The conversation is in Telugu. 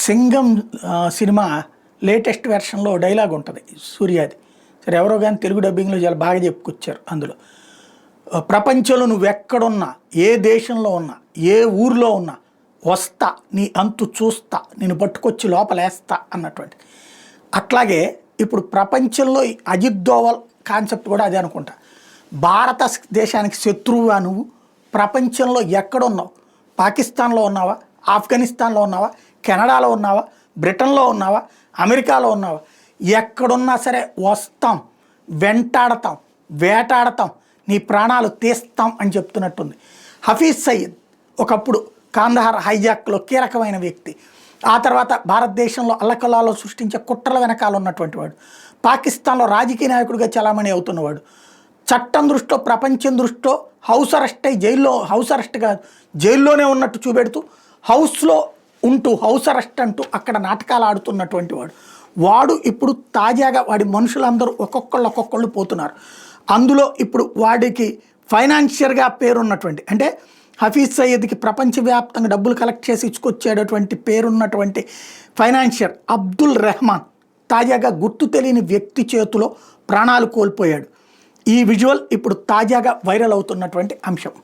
సింగం సినిమా లేటెస్ట్ వెర్షన్లో డైలాగ్ ఉంటుంది సూర్యాది. సరే ఎవరో కానీ తెలుగు డబ్బింగ్లో చాలా బాగా చెప్పుకొచ్చారు. అందులో ప్రపంచంలో నువ్వెక్కడున్నా, ఏ దేశంలో ఉన్నా, ఏ ఊర్లో ఉన్నా వస్తా, నీ అంతు చూస్తా, నేను పట్టుకొచ్చి లోపలేస్తా అన్నటువంటి. అట్లాగే ఇప్పుడు ప్రపంచంలో అజిత్ దోవల్ కాన్సెప్ట్ కూడా అదే అనుకుంటా. భారతదేశానికి శత్రువుగా నువ్వు ప్రపంచంలో ఎక్కడున్నావు, పాకిస్తాన్లో ఉన్నావా, ఆఫ్ఘనిస్తాన్లో ఉన్నావా, కెనడాలో ఉన్నావా, బ్రిటన్లో ఉన్నావా, అమెరికాలో ఉన్నావా, ఎక్కడున్నా సరే వస్తాం, వెంటాడతాం, వేటాడతాం, నీ ప్రాణాలు తీస్తాం అని చెప్తున్నట్టుంది. హఫీజ్ సయీద్ ఒకప్పుడు కాందహార్ హైజాక్లో కీలకమైన వ్యక్తి. ఆ తర్వాత భారతదేశంలో అల్లకల్లాలో సృష్టించే కుట్రల వెనకాల ఉన్నటువంటి వాడు. పాకిస్తాన్లో రాజకీయ నాయకుడిగా చలామణి అవుతున్నవాడు. చట్టం దృష్టిలో, ప్రపంచం దృష్టిలో హౌస్ అరెస్ట్ అయ్యి జైల్లో, హౌస్ అరెస్ట్ కాదు జైల్లోనే ఉన్నట్టు చూపెడుతూ హౌస్లో ఉంటూ హౌస్ అరెస్ట్ అంటూ అక్కడ నాటకాలు ఆడుతున్నటువంటి వాడు ఇప్పుడు తాజాగా వాడి మనుషులందరూ ఒక్కొక్కళ్ళు పోతున్నారు. అందులో ఇప్పుడు వాడికి ఫైనాన్షియల్గా పేరున్నటువంటి, అంటే హఫీజ్ సయీద్కి ప్రపంచవ్యాప్తంగా డబ్బులు కలెక్ట్ చేసి ఇచ్చుకొచ్చేటటువంటి పేరున్నటువంటి ఫైనాన్షియర్ అబ్దుల్ రెహమాన్ తాజాగా గుర్తు తెలియని వ్యక్తి చేతిలో ప్రాణాలు కోల్పోయాడు. ఈ విజువల్ ఇప్పుడు తాజాగా వైరల్ అవుతున్నటువంటి అంశం.